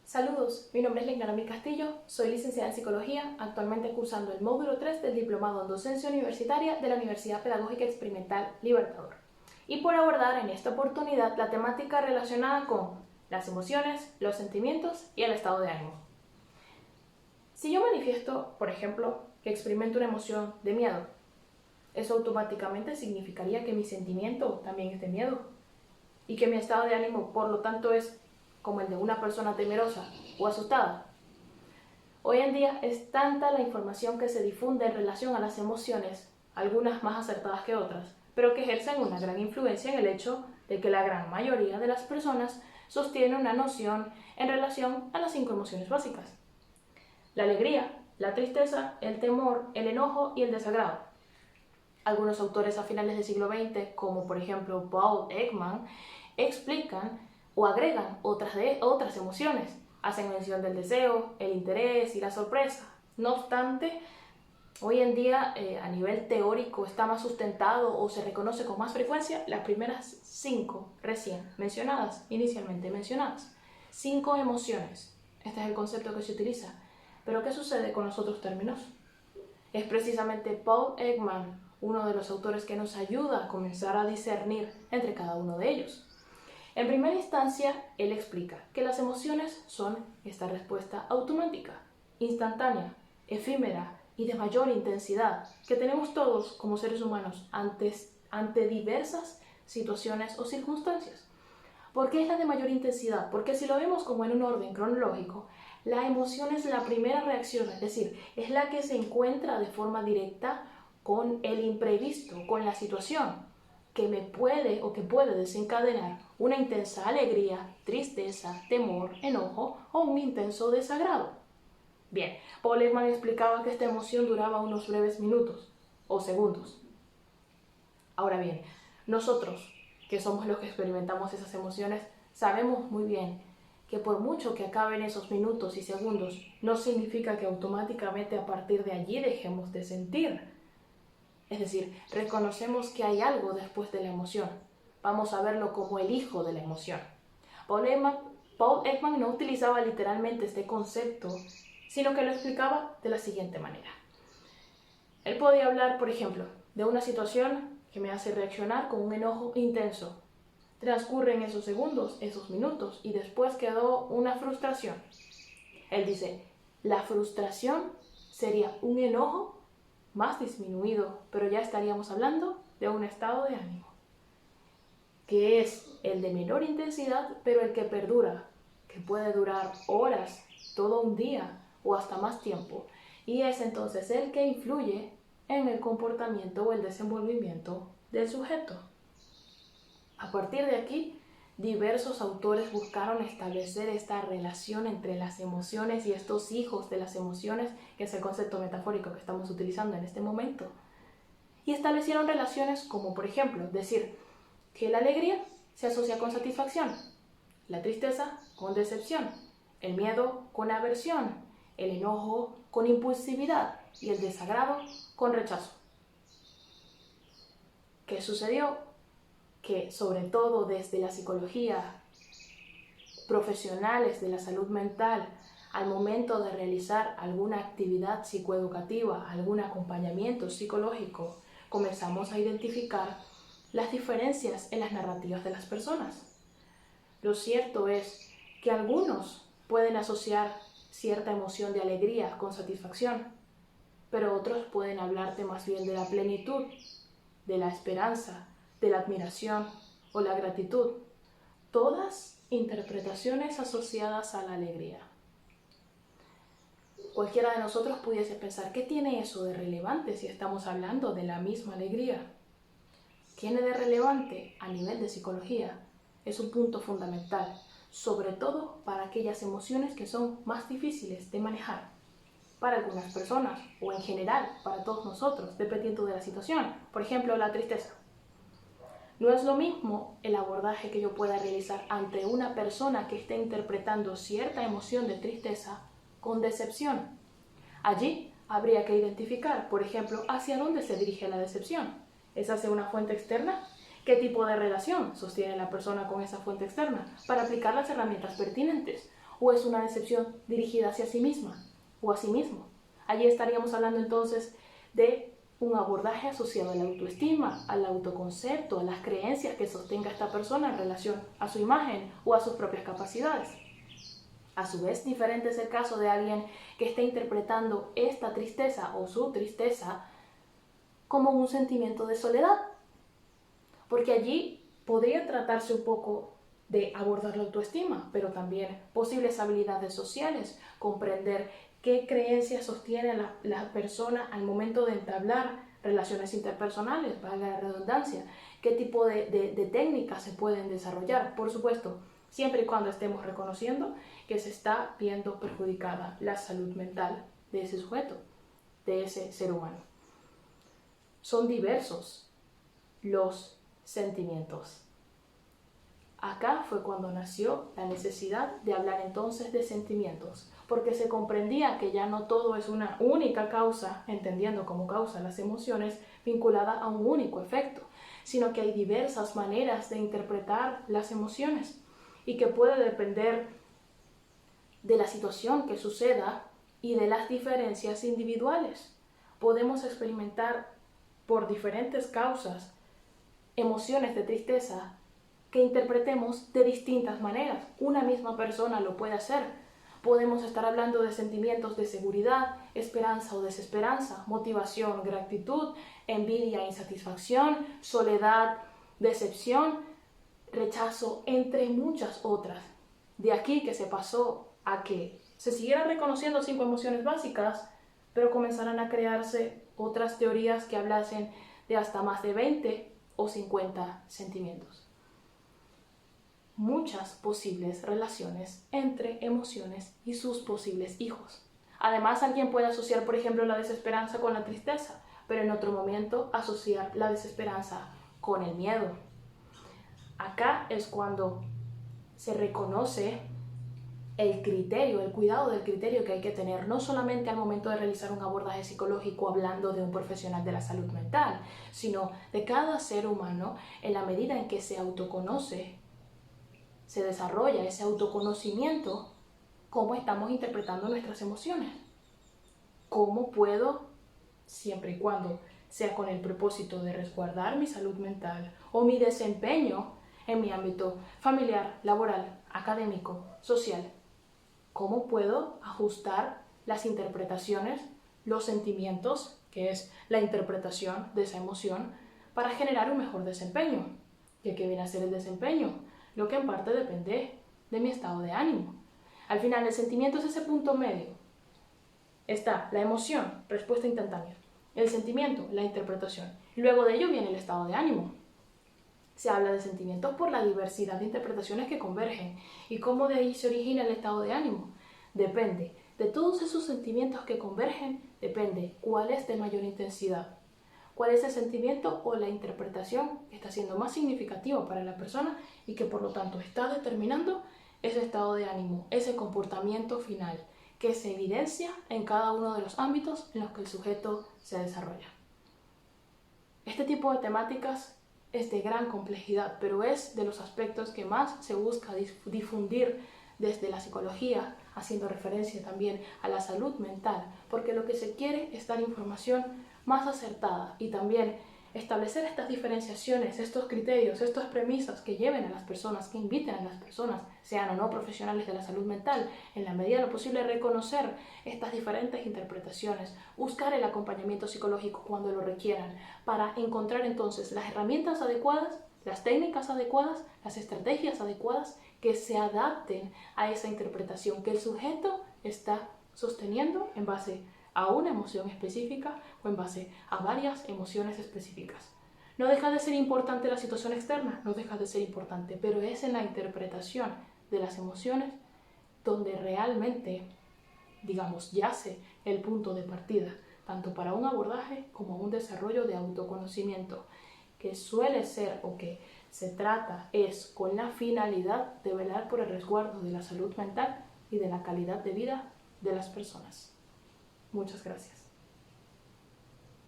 Saludos, mi nombre es Legnara Castillo, soy licenciada en Psicología, actualmente cursando el módulo 3 del Diplomado en Docencia Universitaria de la Universidad Pedagógica Experimental Libertador. Y por abordar en esta oportunidad la temática relacionada con las emociones, los sentimientos y el estado de ánimo. Si yo manifiesto, por ejemplo, que experimento una emoción de miedo, eso automáticamente significaría que mi sentimiento también es de miedo y que mi estado de ánimo, por lo tanto, es como el de una persona temerosa o asustada. Hoy en día es tanta la información que se difunde en relación a las emociones, algunas más acertadas que otras, pero que ejercen una gran influencia en el hecho de que la gran mayoría de las personas sostiene una noción en relación a las 5 emociones básicas: la alegría, la tristeza, el temor, el enojo y el desagrado. Algunos autores a finales del siglo XX, como por ejemplo Paul Ekman, explican o agregan otras emociones. Hacen mención del deseo, el interés y la sorpresa. No obstante, hoy en día a nivel teórico está más sustentado o se reconoce con más frecuencia las primeras 5 recién mencionadas, inicialmente mencionadas. 5 emociones. Este es el concepto que se utiliza. Pero ¿qué sucede con los otros términos? Es precisamente Paul Ekman, uno de los autores que nos ayuda a comenzar a discernir entre cada uno de ellos. En primera instancia, él explica que las emociones son esta respuesta automática, instantánea, efímera y de mayor intensidad que tenemos todos como seres humanos ante diversas situaciones o circunstancias. ¿Por qué es la de mayor intensidad? Porque si lo vemos como en un orden cronológico, la emoción es la primera reacción, es decir, es la que se encuentra de forma directa con el imprevisto, con la situación que me puede o que puede desencadenar una intensa alegría, tristeza, temor, enojo o un intenso desagrado. Bien, Paul Ekman explicaba que esta emoción duraba unos breves minutos o segundos. Ahora bien, nosotros, que somos los que experimentamos esas emociones, sabemos muy bien que por mucho que acaben esos minutos y segundos, no significa que automáticamente a partir de allí dejemos de sentir. Es decir, reconocemos que hay algo después de la emoción. Vamos a verlo como el hijo de la emoción. Paul Ekman no utilizaba literalmente este concepto, sino que lo explicaba de la siguiente manera. Él podía hablar, por ejemplo, de una situación que me hace reaccionar con un enojo intenso. Transcurren esos segundos, esos minutos, y después quedó una frustración. Él dice, la frustración sería un enojo más disminuido, pero ya estaríamos hablando de un estado de ánimo, que es el de menor intensidad, pero el que perdura, que puede durar horas, todo un día o hasta más tiempo, y es entonces el que influye en el comportamiento o el desenvolvimiento del sujeto. A partir de aquí, diversos autores buscaron establecer esta relación entre las emociones y estos hijos de las emociones, que es el concepto metafórico que estamos utilizando en este momento. Y establecieron relaciones como, por ejemplo, decir que la alegría se asocia con satisfacción, la tristeza con decepción, el miedo con aversión, el enojo con impulsividad y el desagrado con rechazo. ¿Qué sucedió? Que sobre todo desde la psicología, profesionales de la salud mental, al momento de realizar alguna actividad psicoeducativa, algún acompañamiento psicológico, comenzamos a identificar las diferencias en las narrativas de las personas. Lo cierto es que algunos pueden asociar cierta emoción de alegría con satisfacción, pero otros pueden hablarte más bien de la plenitud, de la esperanza, de la admiración o la gratitud, todas interpretaciones asociadas a la alegría. Cualquiera de nosotros pudiese pensar, ¿qué tiene eso de relevante si estamos hablando de la misma alegría? Tiene de relevante a nivel de psicología, es un punto fundamental, sobre todo para aquellas emociones que son más difíciles de manejar. Para algunas personas, o en general para todos nosotros, dependiendo de la situación. Por ejemplo, la tristeza. No es lo mismo el abordaje que yo pueda realizar ante una persona que esté interpretando cierta emoción de tristeza con decepción. Allí habría que identificar, por ejemplo, hacia dónde se dirige la decepción. ¿Es hacia una fuente externa? ¿Qué tipo de relación sostiene la persona con esa fuente externa para aplicar las herramientas pertinentes? ¿O es una decepción dirigida hacia sí misma o a sí mismo? Allí estaríamos hablando entonces de un abordaje asociado a la autoestima, al autoconcepto, a las creencias que sostenga esta persona en relación a su imagen o a sus propias capacidades. A su vez, diferente es el caso de alguien que esté interpretando esta tristeza o su tristeza como un sentimiento de soledad, porque allí podría tratarse un poco de abordar la autoestima, pero también posibles habilidades sociales, comprender qué creencias sostiene la persona al momento de entablar relaciones interpersonales, valga la redundancia, qué tipo de técnicas se pueden desarrollar, por supuesto, siempre y cuando estemos reconociendo que se está viendo perjudicada la salud mental de ese sujeto, de ese ser humano. Son diversos los sentimientos. Acá fue cuando nació la necesidad de hablar entonces de sentimientos, porque se comprendía que ya no todo es una única causa, entendiendo como causa las emociones, vinculada a un único efecto, sino que hay diversas maneras de interpretar las emociones y que puede depender de la situación que suceda y de las diferencias individuales. Podemos experimentar por diferentes causas emociones de tristeza que interpretemos de distintas maneras. Una misma persona lo puede hacer. Podemos estar hablando de sentimientos de seguridad, esperanza o desesperanza, motivación, gratitud, envidia, insatisfacción, soledad, decepción, rechazo, entre muchas otras. De aquí que se pasó a que se siguieran reconociendo 5 emociones básicas, pero comenzaran a crearse otras teorías que hablasen de hasta más de 20 o 50 sentimientos. Muchas posibles relaciones entre emociones y sus posibles hijos. Además, alguien puede asociar, por ejemplo, la desesperanza con la tristeza, pero en otro momento asociar la desesperanza con el miedo. Acá es cuando se reconoce el criterio, el cuidado del criterio que hay que tener, no solamente al momento de realizar un abordaje psicológico hablando de un profesional de la salud mental, sino de cada ser humano en la medida en que se autoconoce, se desarrolla ese autoconocimiento, cómo estamos interpretando nuestras emociones. ¿Cómo puedo, siempre y cuando sea con el propósito de resguardar mi salud mental o mi desempeño en mi ámbito familiar, laboral, académico, social, cómo puedo ajustar las interpretaciones, los sentimientos, que es la interpretación de esa emoción, para generar un mejor desempeño? ¿Y qué viene a ser el desempeño? Lo que en parte depende de mi estado de ánimo. Al final, el sentimiento es ese punto medio. Está la emoción, respuesta instantánea. El sentimiento, la interpretación. Luego de ello viene el estado de ánimo. Se habla de sentimientos por la diversidad de interpretaciones que convergen. ¿Y cómo de ahí se origina el estado de ánimo? Depende de todos esos sentimientos que convergen, depende cuál es de mayor intensidad. ¿Cuál es el sentimiento o la interpretación que está siendo más significativo para la persona y que por lo tanto está determinando ese estado de ánimo, ese comportamiento final que se evidencia en cada uno de los ámbitos en los que el sujeto se desarrolla? Este tipo de temáticas es de gran complejidad, pero es de los aspectos que más se busca difundir desde la psicología, haciendo referencia también a la salud mental, porque lo que se quiere es dar información más acertada y también establecer estas diferenciaciones, estos criterios, estas premisas que lleven a las personas, que inviten a las personas, sean o no profesionales de la salud mental, en la medida de lo posible reconocer estas diferentes interpretaciones, buscar el acompañamiento psicológico cuando lo requieran, para encontrar entonces las herramientas adecuadas, las técnicas adecuadas, las estrategias adecuadas que se adapten a esa interpretación que el sujeto está sosteniendo en base a una emoción específica o en base a varias emociones específicas. No deja de ser importante la situación externa, no deja de ser importante, pero es en la interpretación de las emociones donde realmente, digamos, yace el punto de partida, tanto para un abordaje como un desarrollo de autoconocimiento, que suele ser o que se trata es con la finalidad de velar por el resguardo de la salud mental y de la calidad de vida de las personas. Muchas gracias.